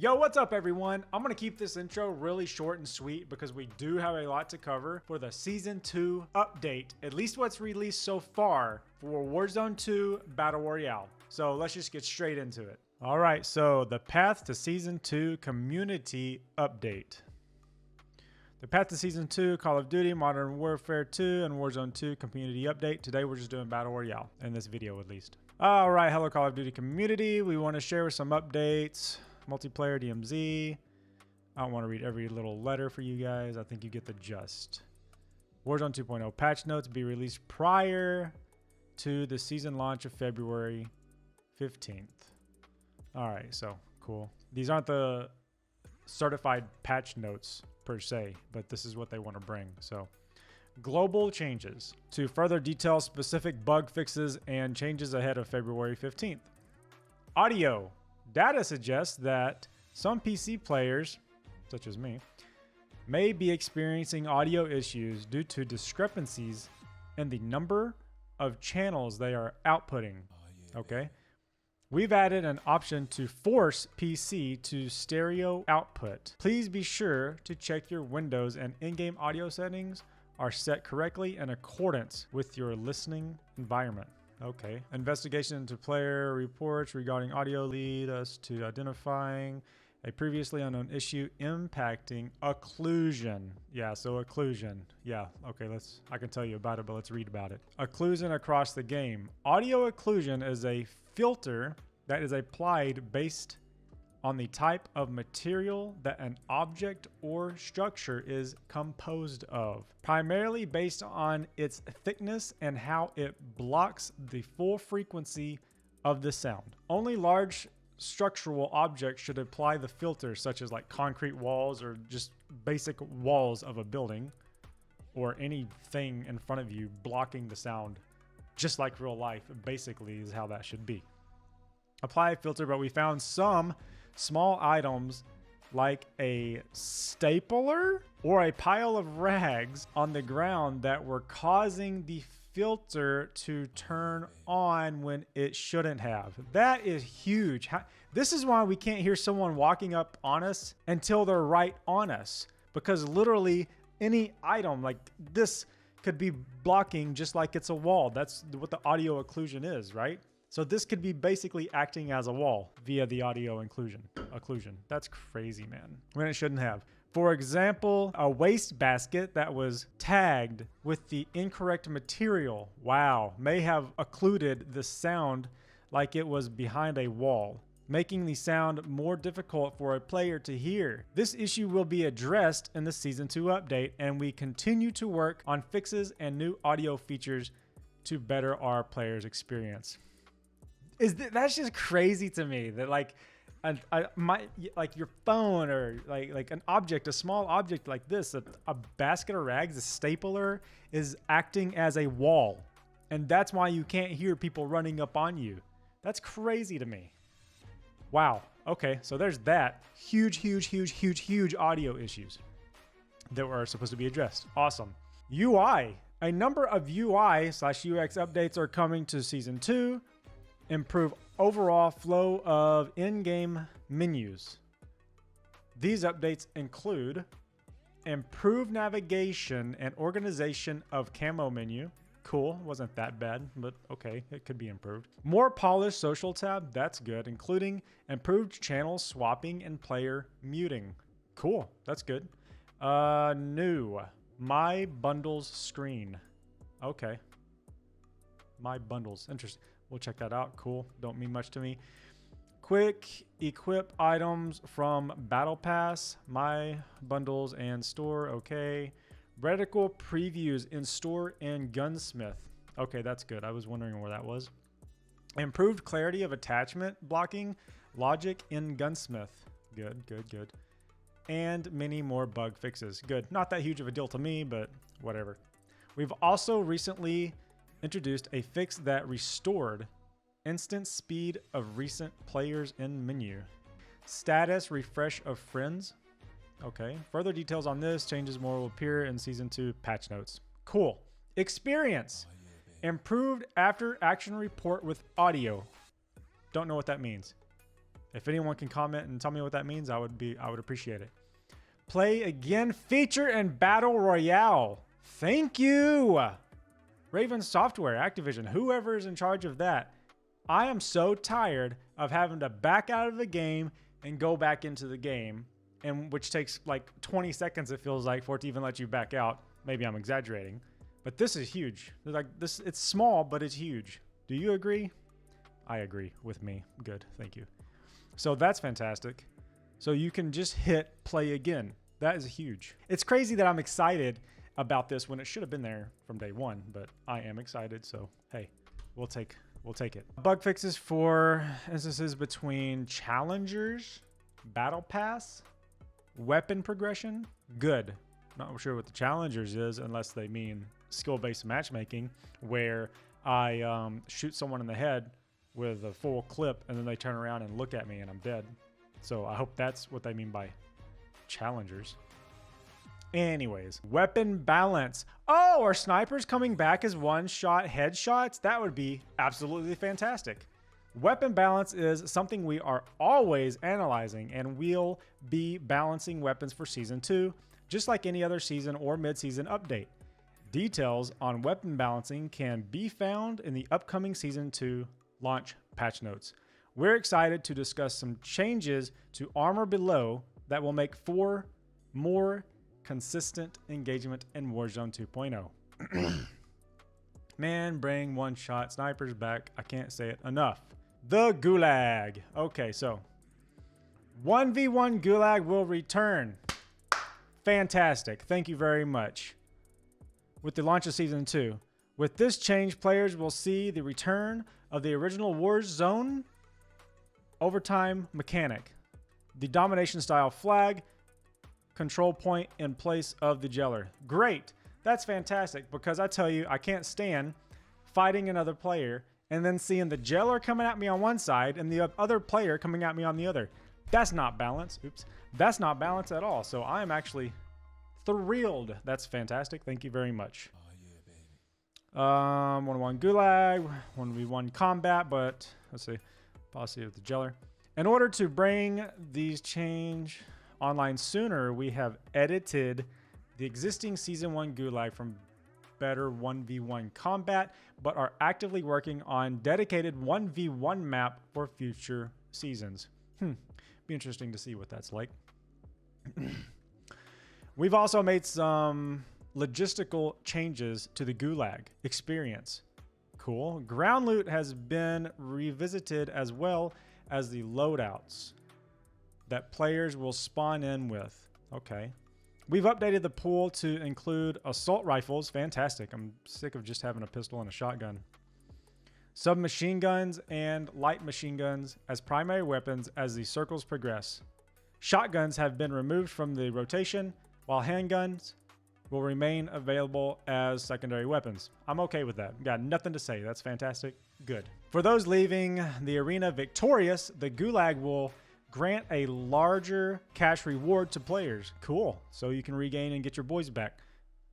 Yo, what's up everyone? I'm gonna keep this intro really short and sweet because we do have a lot to cover for the Season 2 update, at least what's released so far for Warzone 2 Battle Royale. So let's just get straight into it. All right, so the path to Season 2 community update. The path to Season 2 Call of Duty Modern Warfare 2 and Warzone 2 community update. Today we're just doing Battle Royale, in this video at least. All right, hello Call of Duty community. We want to share some updates. Multiplayer DMZ. I don't want to read every little letter for you guys. I think you get the gist. Warzone 2.0 patch notes be released prior to the season launch of February 15th. All right, so cool. These aren't the certified patch notes per se, but this is what they want to bring. So global changes to further detail specific bug fixes and changes ahead of February 15th. Audio. Data suggests that some PC players, such as me, may be experiencing audio issues due to discrepancies in the number of channels they are outputting. Okay. We've added an option to force PC to stereo output. Please be sure to check your Windows and in-game audio settings are set correctly in accordance with your listening environment. Okay. Investigation into player reports regarding audio lead us to identifying a previously unknown issue impacting occlusion. Yeah, so occlusion. Yeah, okay, I can tell you about it, but let's read about it. Occlusion across the game. Audio occlusion is a filter that is applied based on the type of material that an object or structure is composed of, primarily based on its thickness and how it blocks the full frequency of the sound. Only large structural objects should apply the filter, such as like concrete walls or just basic walls of a building or anything in front of you blocking the sound, just like real life basically is how that should be. Apply a filter, but we found some small items like a stapler or a pile of rags on the ground that were causing the filter to turn on when it shouldn't have. That is huge. This is why we can't hear someone walking up on us until they're right on us, because literally any item like this could be blocking just like it's a wall. That's what the audio occlusion is, right? So this could be basically acting as a wall via the audio occlusion. That's crazy, man. When it shouldn't have. For example, a waste basket that was tagged with the incorrect material, wow, may have occluded the sound like it was behind a wall, making the sound more difficult for a player to hear. This issue will be addressed in the Season 2 update, and we continue to work on fixes and new audio features to better our players' experience. That's just crazy to me that like your phone or like an object, a small object like this, a basket of rags, a stapler is acting as a wall, and that's why you can't hear people running up on you. That's crazy to me. Wow. Okay, so there's that huge audio issues that are supposed to be addressed. Awesome. UI. A number of UI/UX updates are coming to Season 2. Improve overall flow of in-game menus. These updates include improved navigation and organization of camo menu. Cool, wasn't that bad, but okay, it could be improved. More polished social tab, that's good, including improved channel swapping and player muting. Cool, that's good. New My Bundles screen. Okay. My Bundles, interesting. We'll check that out. Cool. Don't mean much to me. Quick equip items from Battle Pass, My Bundles, and Store. Okay. Reticle previews in Store and Gunsmith. Okay, that's good. I was wondering where that was. Improved clarity of attachment blocking logic in Gunsmith. Good. And many more bug fixes. Good. Not that huge of a deal to me, but whatever. We've also recently introduced a fix that restored instant speed of recent players in menu. Status refresh of friends. Okay. Further details on this, changes more will appear in Season 2 patch notes. Cool. Experience. Improved after action report with audio. Don't know what that means. If anyone can comment and tell me what that means, I would appreciate it. Play again feature in Battle Royale. Thank you. Raven Software, Activision, whoever is in charge of that. I am so tired of having to back out of the game and go back into the game, and which takes like 20 seconds, it feels like, for it to even let you back out. Maybe I'm exaggerating, but this is huge. Like this, it's small, but it's huge. Do you agree? I agree with me. Good, thank you. So that's fantastic. So you can just hit play again. That is huge. It's crazy that I'm excited about this when it should have been there from day one, but I am excited. So hey, we'll take it. Bug fixes for instances between challengers, battle pass, weapon progression. Good. Not sure what the challengers is unless they mean skill-based matchmaking, where I shoot someone in the head with a full clip and then they turn around and look at me and I'm dead. So I hope that's what they mean by challengers. Anyways, weapon balance. Oh, are snipers coming back as one-shot headshots? That would be absolutely fantastic. Weapon balance is something we are always analyzing, and we'll be balancing weapons for Season 2, just like any other season or mid-season update. Details on weapon balancing can be found in the upcoming Season 2 launch patch notes. We're excited to discuss some changes to Armor Below that will make for more consistent engagement in Warzone 2.0. Man, bring one-shot snipers back. I can't say it enough. The Gulag. Okay, so 1v1 Gulag will return. Fantastic. Thank you very much. With the launch of Season 2. With this change, players will see the return of the original Warzone overtime mechanic. The domination style flag control point in place of the Jeller. Great. That's fantastic, because I tell you, I can't stand fighting another player and then seeing the Jeller coming at me on one side and the other player coming at me on the other. That's not balance. Oops. That's not balance at all. So I am actually thrilled. That's fantastic. Thank you very much. 1v1 Gulag, 1v1 combat, but let's see. Policy of the Jeller. In order to bring these change online sooner, we have edited the existing Season 1 Gulag from better 1v1 combat, but are actively working on dedicated 1v1 map for future seasons. Be interesting to see what that's like. We've also made some logistical changes to the Gulag experience. Cool. Ground loot has been revisited, as well as the loadouts that players will spawn in with. Okay. We've updated the pool to include assault rifles. Fantastic. I'm sick of just having a pistol and a shotgun. Submachine guns and light machine guns as primary weapons as the circles progress. Shotguns have been removed from the rotation, while handguns will remain available as secondary weapons. I'm okay with that. Got nothing to say. That's fantastic. Good. For those leaving the arena victorious, the Gulag will grant a larger cash reward to players. Cool. So you can regain and get your boys back.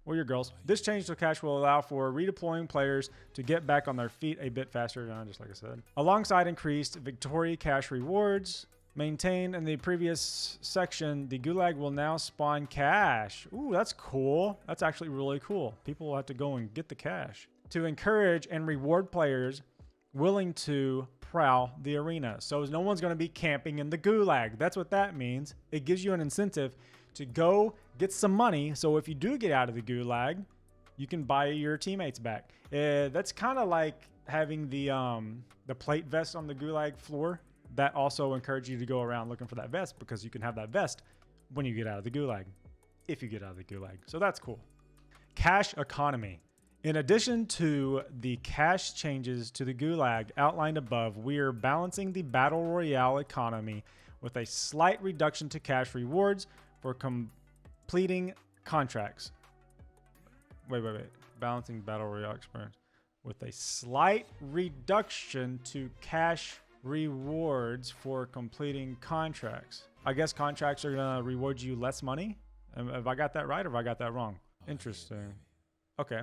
Or your girls. This change to cash will allow for redeploying players to get back on their feet a bit faster, just like I said. Alongside increased victory cash rewards maintained in the previous section, the Gulag will now spawn cash. Ooh, that's cool. That's actually really cool. People will have to go and get the cash to encourage and reward players willing to prowl the arena. So no one's going to be camping in the Gulag. That's what that means. It gives you an incentive to go get some money. So if you do get out of the Gulag, you can buy your teammates back. That's kind of like having the plate vest on the Gulag floor. That also encourages you to go around looking for that vest, because you can have that vest when you get out of the Gulag, if you get out of the Gulag. So that's cool. Cash economy. In addition to the cash changes to the Gulag outlined above, we are balancing the Battle Royale economy with a slight reduction to cash rewards for completing contracts. Wait. Balancing Battle Royale experience with a slight reduction to cash rewards for completing contracts. I guess contracts are going to reward you less money. Have I got that right, or have I got that wrong? Interesting. Okay.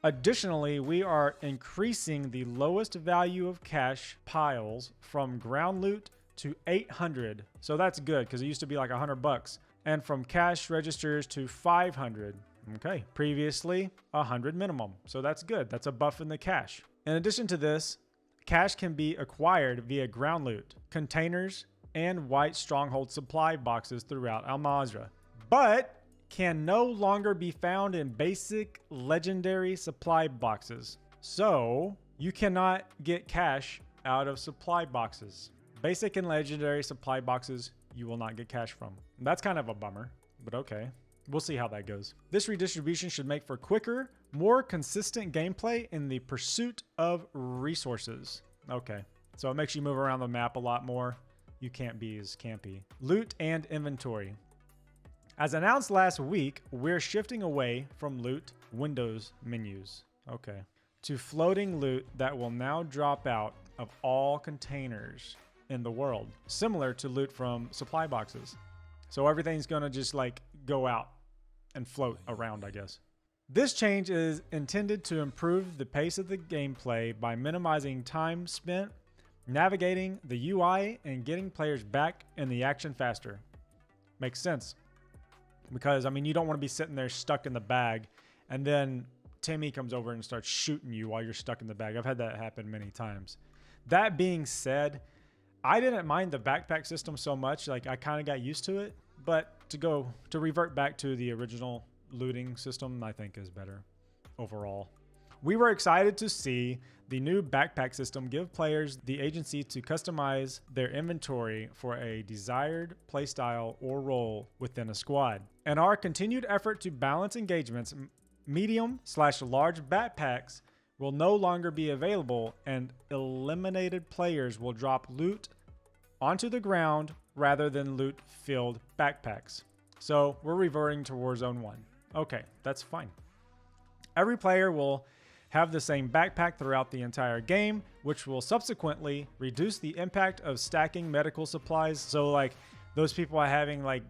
Additionally, we are increasing the lowest value of cash piles from ground loot to 800. So that's good because it used to be like $100. And from cash registers to 500. Okay, previously 100 minimum. So that's good. That's a buff in the cash. In addition to this, cash can be acquired via ground loot, containers, and white stronghold supply boxes throughout Al Mazrah, but can no longer be found in basic legendary supply boxes. So you cannot get cash out of supply boxes. Basic and legendary supply boxes, you will not get cash from. That's kind of a bummer, but okay. We'll see how that goes. This redistribution should make for quicker, more consistent gameplay in the pursuit of resources. Okay, so it makes you move around the map a lot more. You can't be as campy. Loot and inventory. As announced last week, we're shifting away from loot Windows menus. Okay. To floating loot that will now drop out of all containers in the world, similar to loot from supply boxes. So everything's gonna just like go out and float around, I guess. This change is intended to improve the pace of the gameplay by minimizing time spent navigating the UI and getting players back in the action faster. Makes sense. Because, I mean, you don't want to be sitting there stuck in the bag and then Timmy comes over and starts shooting you while you're stuck in the bag. I've had that happen many times. That being said, I didn't mind the backpack system so much. Like, I kind of got used to it. But to revert back to the original looting system, I think is better overall. We were excited to see the new backpack system give players the agency to customize their inventory for a desired playstyle or role within a squad. And our continued effort to balance engagements, medium/large backpacks will no longer be available, and eliminated players will drop loot onto the ground rather than loot-filled backpacks. So we're reverting to Warzone 1. Okay, that's fine. Every player will have the same backpack throughout the entire game, which will subsequently reduce the impact of stacking medical supplies. So like those people are having like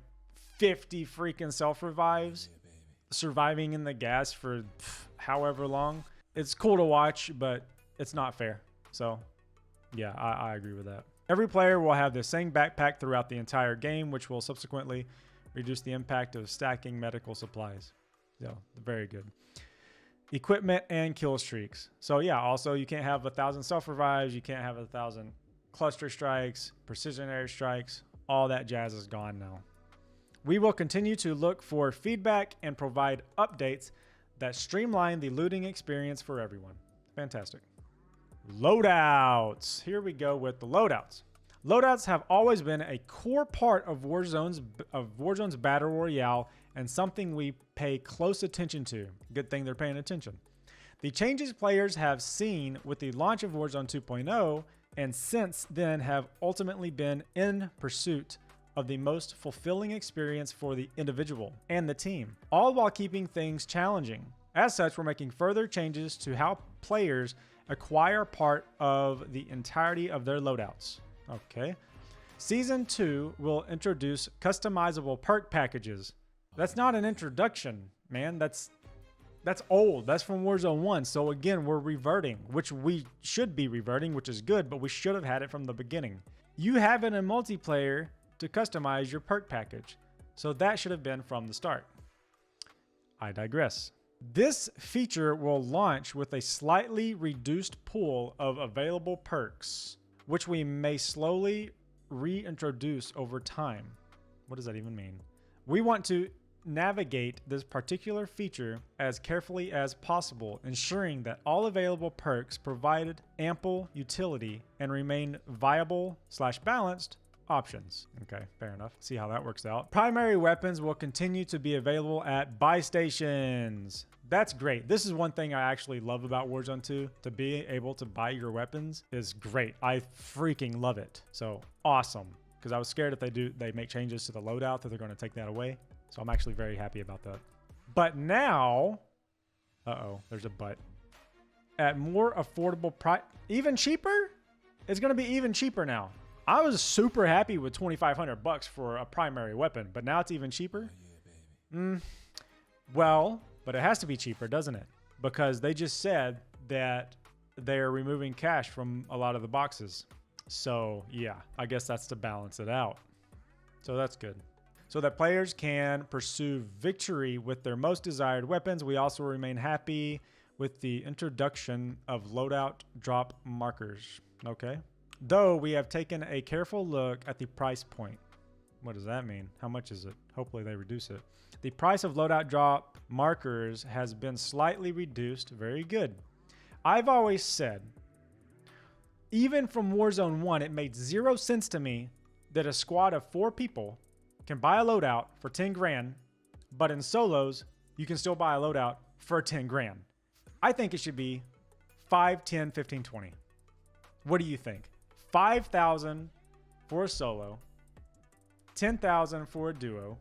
50 freaking self-revives, surviving in the gas for however long. It's cool to watch, but it's not fair. So yeah, I agree with that. Every player will have the same backpack throughout the entire game, which will subsequently reduce the impact of stacking medical supplies. So very good. Equipment and kill streaks. So yeah, also you can't have 1,000 self-revives, you can't have 1,000 cluster strikes, precision airstrikes, all that jazz is gone now. We will continue to look for feedback and provide updates that streamline the looting experience for everyone. Fantastic. Loadouts. Here we go with the loadouts. Loadouts have always been a core part of Warzone's Battle Royale and something we pay close attention to. Good thing they're paying attention. The changes players have seen with the launch of Warzone 2.0 and since then have ultimately been in pursuit of the most fulfilling experience for the individual and the team, all while keeping things challenging. As such, we're making further changes to how players acquire part of the entirety of their loadouts. Okay. Season 2 will introduce customizable perk packages. That's not an introduction, man. That's old. That's from Warzone 1. So again, we're reverting, which we should be reverting, which is good, but we should have had it from the beginning. You have it in multiplayer to customize your perk package. So that should have been from the start. I digress. This feature will launch with a slightly reduced pool of available perks, which we may slowly reintroduce over time. What does that even mean? We want to navigate this particular feature as carefully as possible, ensuring that all available perks provided ample utility and remain viable/balanced options. Okay, fair enough. See how that works out. Primary weapons will continue to be available at buy stations. That's great. This is one thing I actually love about Warzone 2. To be able to buy your weapons is great. I freaking love it. So awesome. Because I was scared if they make changes to the loadout that they're going to take that away. So I'm actually very happy about that. But now, there's a but. At more affordable price, even cheaper? It's going to be even cheaper now. I was super happy with $2,500 for a primary weapon, but now it's even cheaper? Well, but it has to be cheaper, doesn't it? Because they just said that they're removing cash from a lot of the boxes. So yeah, I guess that's to balance it out. So that's good. So that players can pursue victory with their most desired weapons. We also remain happy with the introduction of loadout drop markers. Okay. Though we have taken a careful look at the price point. What does that mean? How much is it? Hopefully they reduce it. The price of loadout drop markers has been slightly reduced. Very good. I've always said, even from Warzone 1, it made 0 sense to me that a squad of 4 people can buy a loadout for 10 grand, but in solos, you can still buy a loadout for 10 grand. I think it should be 5, 10, 15, 20. What do you think? 5,000 for a solo, 10,000 for a duo,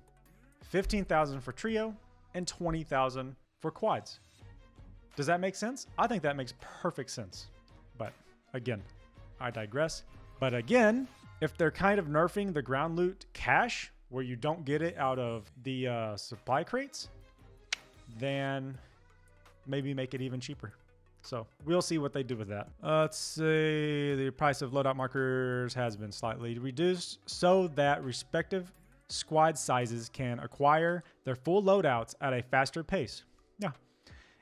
15,000 for trio, and 20,000 for quads. Does that make sense? I think that makes perfect sense. But again, I digress. But again, if they're kind of nerfing the ground loot cash, where you don't get it out of the supply crates, then maybe make it even cheaper. So we'll see what they do with that. Let's say the price of loadout markers has been slightly reduced so that respective squad sizes can acquire their full loadouts at a faster pace. Yeah.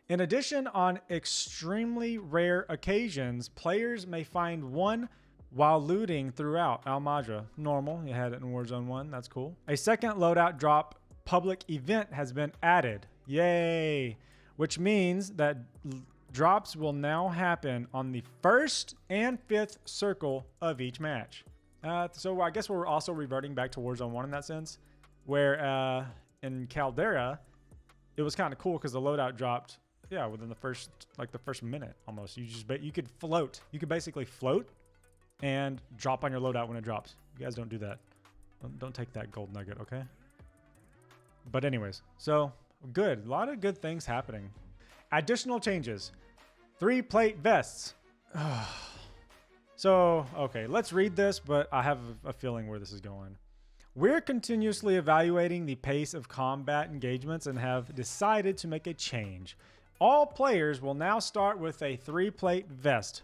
In addition, on extremely rare occasions, players may find one while looting throughout Al Madra. Normal, you had it in Warzone 1, that's cool. A second loadout drop public event has been added. Yay! Which means that drops will now happen on the 1st and 5th circle of each match. So I guess we're also reverting back to Warzone 1 in that sense, where in Caldera, it was kind of cool because the loadout dropped, yeah, within the first minute almost. You could float. You could basically float and drop on your loadout when it drops. You guys don't do that. Don't take that gold nugget, okay? But anyways, so good. A lot of good things happening. Additional changes. 3-plate vests. So, okay, let's read this, but I have a feeling where this is going. We're continuously evaluating the pace of combat engagements and have decided to make a change. All players will now start with a 3-plate vest.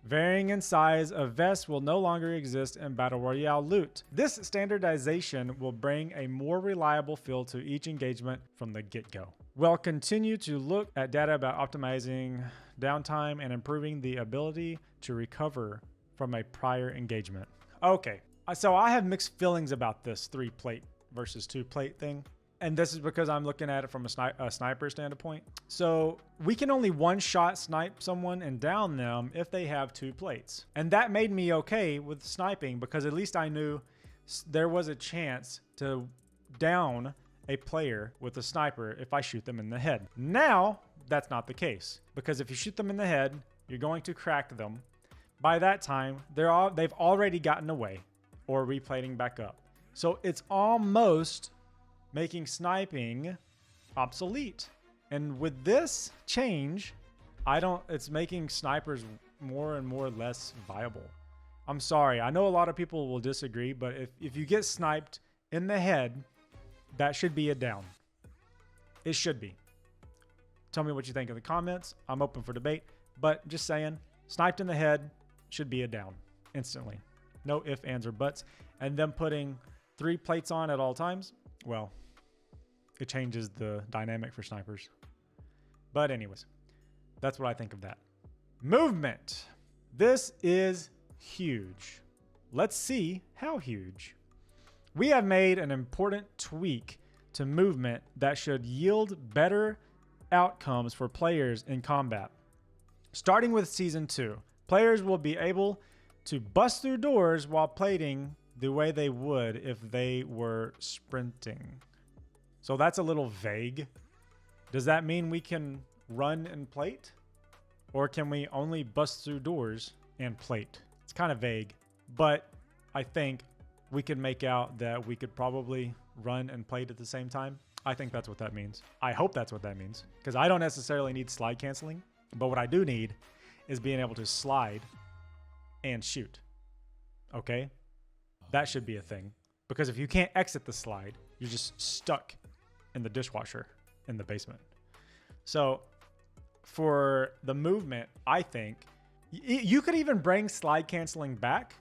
Varying in size of vests will no longer exist in Battle Royale loot. This standardization will bring a more reliable feel to each engagement from the get-go. We'll continue to look at data about optimizing downtime and improving the ability to recover from a prior engagement. Okay, so I have mixed feelings about this 3-plate versus 2-plate thing. And this is because I'm looking at it from a sniper standpoint. So we can only one-shot snipe someone and down them if they have 2 plates. And that made me okay with sniping because at least I knew there was a chance to down a player with a sniper if I shoot them in the head. Now, that's not the case because if you shoot them in the head, you're going to crack them. By that time, they've already gotten away or replating back up. So it's almost making sniping obsolete. And with this change, it's making snipers more and more less viable. I'm sorry, I know a lot of people will disagree, but if you get sniped in the head, that should be a down. It should be. Tell me what you think in the comments. I'm open for debate, but just saying, sniped in the head should be a down instantly. No ifs, ands, or buts. And them putting 3 plates on at all times, well, it changes the dynamic for snipers. But anyways, that's what I think of that. Movement. This is huge. Let's see how huge. We have made an important tweak to movement that should yield better outcomes for players in combat. Starting with Season 2, players will be able to bust through doors while plating the way they would if they were sprinting. So that's a little vague. Does that mean we can run and plate? Or can we only bust through doors and plate? It's kind of vague, but I think we could make out that we could probably run and plate at the same time. I think that's what that means. I hope that's what that means because I don't necessarily need slide canceling, but what I do need is being able to slide and shoot. Okay? That should be a thing because if you can't exit the slide, you're just stuck in the dishwasher in the basement. So for the movement, I think You could even bring slide canceling back,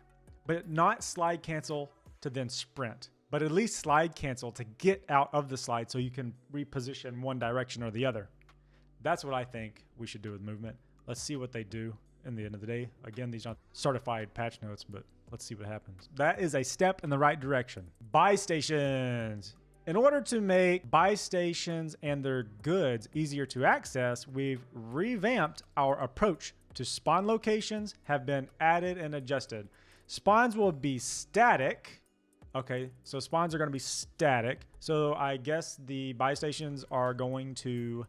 but not slide cancel to then sprint, but at least slide cancel to get out of the slide so you can reposition one direction or the other. That's what I think we should do with movement. Let's see what they do in the end of the day. Again, these aren't certified patch notes, but let's see what happens. That is a step in the right direction. Buy stations. In order to make buy stations and their goods easier to access, we've revamped our approach to spawn locations, have been added and adjusted. Spawns will be static. Okay, so spawns are going to be static. So I guess the buy stations are going to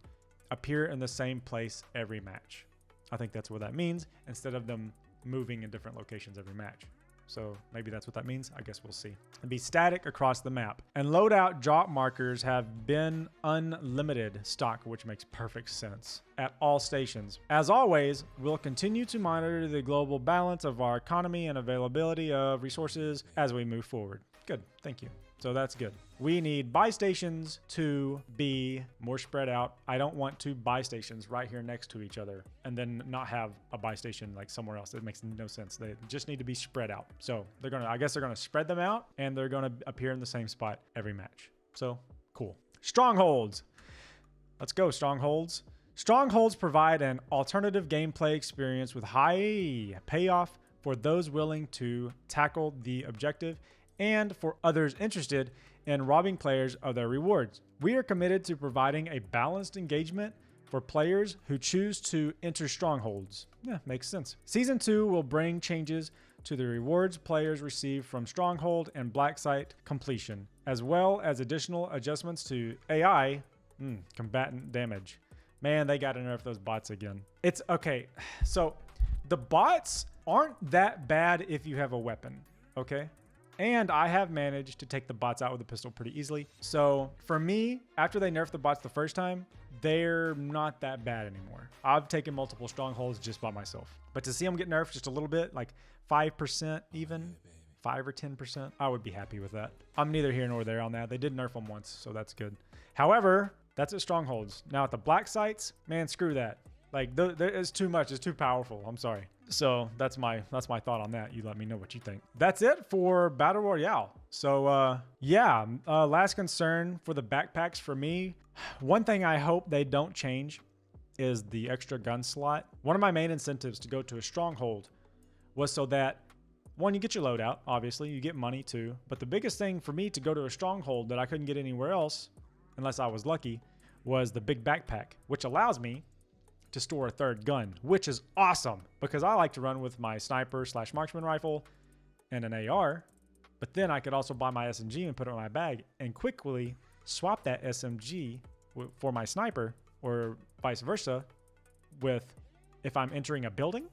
appear in the same place every match. I think that's what that means, instead of them moving in different locations every match. So maybe that's what that means. I guess we'll see. And be static across the map. And loadout drop markers have been unlimited stock, which makes perfect sense, at all stations. As always, we'll continue to monitor the global balance of our economy and availability of resources as we move forward. Good, thank you. So that's good. We need buy stations to be more spread out. I don't want two buy stations right here next to each other and then not have a buy station like somewhere else. It makes no sense. They just need to be spread out. So I guess they're gonna spread them out and they're gonna appear in the same spot every match. So cool. Strongholds. Let's go, Strongholds. Strongholds provide an alternative gameplay experience with high payoff for those willing to tackle the objective and for others interested in robbing players of their rewards. We are committed to providing a balanced engagement for players who choose to enter Strongholds. Yeah, makes sense. Season 2 will bring changes to the rewards players receive from Stronghold and Black Site completion, as well as additional adjustments to AI, combatant damage. Man, they got to nerf those bots again. It's okay. So the bots aren't that bad if you have a weapon, okay? And I have managed to take the bots out with a pistol pretty easily. So for me, after they nerfed the bots the first time, they're not that bad anymore. I've taken multiple Strongholds just by myself. But to see them get nerfed just a little bit, like 5% even, 5 or 10%, I would be happy with that. I'm neither here nor there on that. They did nerf them once, so that's good. However, that's at Strongholds. Now at the Black Sites, man, screw that. Like, it's too much. It's too powerful. I'm sorry. So that's my thought on that. You let me know what you think. That's it for Battle Royale. So yeah, last concern for the backpacks for me. One thing I hope they don't change is the extra gun slot. One of my main incentives to go to a Stronghold was so that, one, you get your loadout, obviously, you get money too. But the biggest thing for me to go to a Stronghold that I couldn't get anywhere else, unless I was lucky, was the big backpack, which allows me to store a third gun, which is awesome because I like to run with my sniper / marksman rifle and an AR, but then I could also buy my SMG and put it in my bag and quickly swap that SMG for my sniper, or vice versa, with if I'm entering a building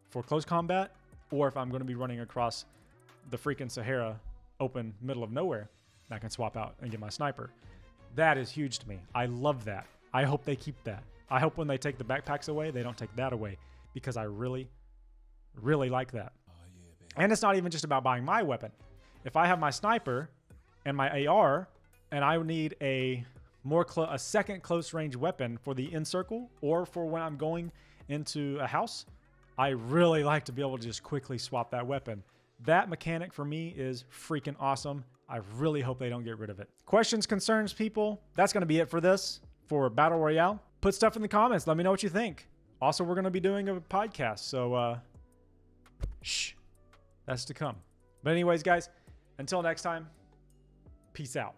for close combat, or if I'm going to be running across the freaking Sahara open middle of nowhere, I can swap out and get my sniper. That is huge to me. I love that. I hope they keep that. I hope when they take the backpacks away, they don't take that away, because I really, really like that. And it's not even just about buying my weapon. If I have my sniper and my AR, and I need a second close range weapon for the in circle or for when I'm going into a house, I really like to be able to just quickly swap that weapon. That mechanic for me is freaking awesome. I really hope they don't get rid of it. Questions, concerns, people? That's going to be it for this, for Battle Royale. Put stuff in the comments. Let me know what you think. Also, we're going to be doing a podcast, so that's to come. But anyways, guys, until next time, peace out.